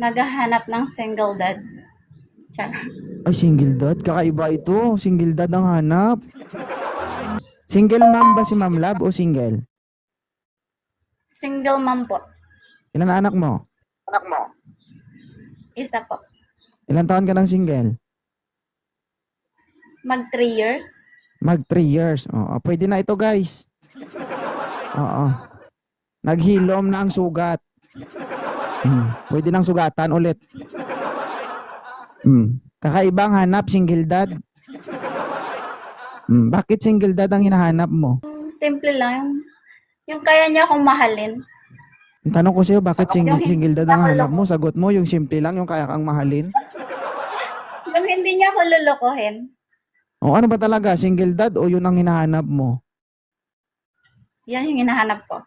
Naghahanap ng single dad. Char. Ay, single dad? Kakaiba ito. Single dad ang hanap. Single mom ba si Ma'am Lab o single? Single mom po. Ilan na anak mo? Isa po. Ilan taon ka ng single? Mag 3 years. Mag 3 years. Oo, pwede na ito guys. Oo. Naghilom na ang sugat. Pwede nang sugatan ulit. Kakaibang hanap, single dad. Bakit single dad ang hinahanap mo? Simple lang. Yung kaya niya akong mahalin. Ang tanong ko sa'yo, bakit single dad ang hanap mo? Sagot mo, yung simple lang, yung kaya kang mahalin. Yung hindi niya ako lulukuhin. O ano ba talaga, single dad o yun ang hinahanap mo? Yan yung hinahanap ko.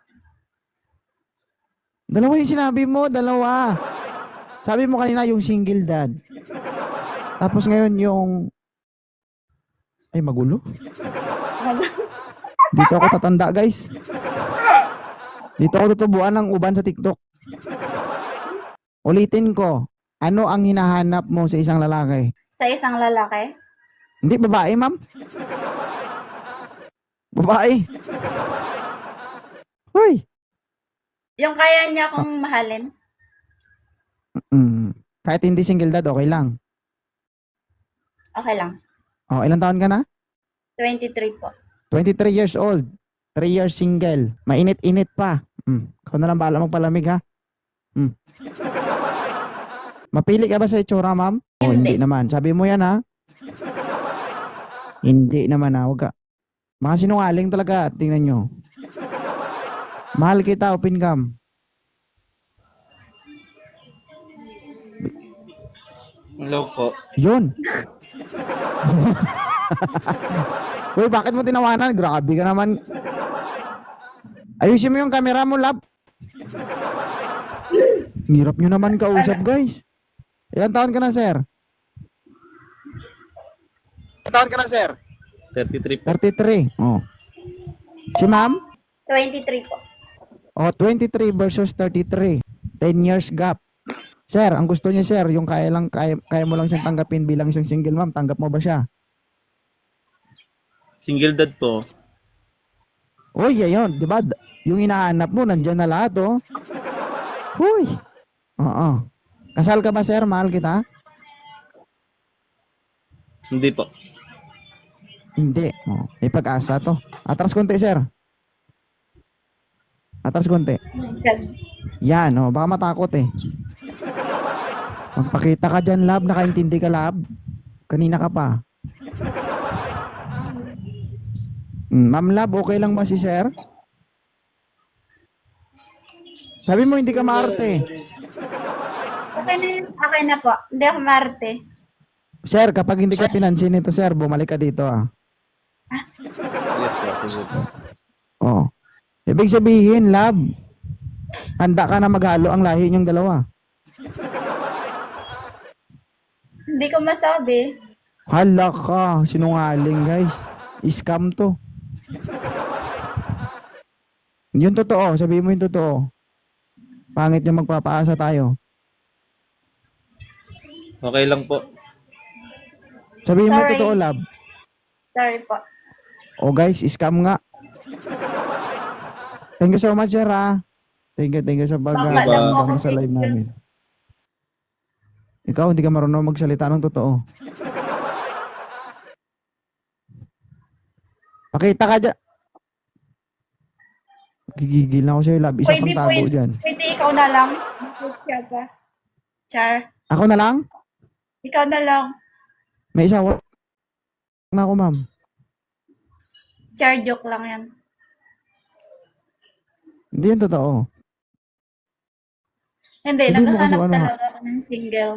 Dalawa yung sinabi mo, dalawa. Sabi mo kanina yung single dad. Tapos ngayon yung... Ay, magulo. Dito ako tatanda, guys. Dito ako tutubuan ng uban sa TikTok. Ulitin ko. Ano ang hinahanap mo sa isang lalaki? Sa isang lalaki? Hindi, babae, ma'am. Babae. Hoy. Yung kaya niya akong mahalin. Kahit hindi single dad, okay lang. Okay lang. Oh, ilang taon ka na? 23 po. 23 years old. 3 years single. Mainit-init pa. Ikaw na lang bahala magpalamig ha. Mapili ka ba sa itsura, ma'am? O hindi naman. Sabi mo yan ha. Hindi naman ha. Huwag ka. Mga sinungaling talaga. Tingnan nyo. Mahal kita, open cam. Hello po. Yun. Uy, bakit mo tinawanan? Grabe ka naman. Ayusin mo yung camera mo, lab. Hirap nyo naman kausap, guys. Ilan taon ka na, sir? Ilan taon ka na, sir? 33 po. 33. Oh. Si ma'am? 23 po. Oh, 23 versus 33. 10 years gap. Sir, ang gusto niya, sir, yung kaya mo lang siyang tanggapin bilang isang single ma'am, tanggap mo ba siya? Single dad po. Uy, yun, di ba? Yung hinahanap mo, nandiyan na lahat, oh. Huy. Oo. Kasal ka ba, sir? Mahal kita? Hindi po. Hindi. Oh, may pag-asa to. Atras konti, sir. Atras konti. Yan, oh. Baka matakot, eh. Magpakita ka dyan, lab. Nakaintindi ka, lab. Kanina ka pa. Ma'am Lab, okay lang ba si sir? Sabi mo hindi ka maarte. Okay na po. Hindi ako maarte. Sir, kapag hindi ka pinansin nito, sir, bumalik ka dito, ah. Yes po, sige po. Oh. Ibig sabihin, Lab, handa ka na maghalo ang lahi niyong dalawa. Hindi ko masabi. Hala ka, sinungaling, guys. Scam to. Yung totoo, sabihin mo yung totoo. Pangit yung magpapaasa tayo. Okay lang po. Sabihin mo yung Sorry. totoo, Lab. Sorry po. Oh guys, scam nga. Thank you so much, sir, ha. Thank you sa Baka lang po pag sa ako live namin. Ikaw, hindi ka marunong magsalita ng totoo. Pakita ka dyan. Gigigil na ako sa'yo, lab. Isa pang tago dyan. Pwede ikaw na lang. Siya pa. Char. Ako na lang? Ikaw na lang. May isa na ako, ma'am. Char, joke lang yan. Hindi yan totoo. Hindi, Sabihin mo kasi naghahanap ano, talaga ako ng single.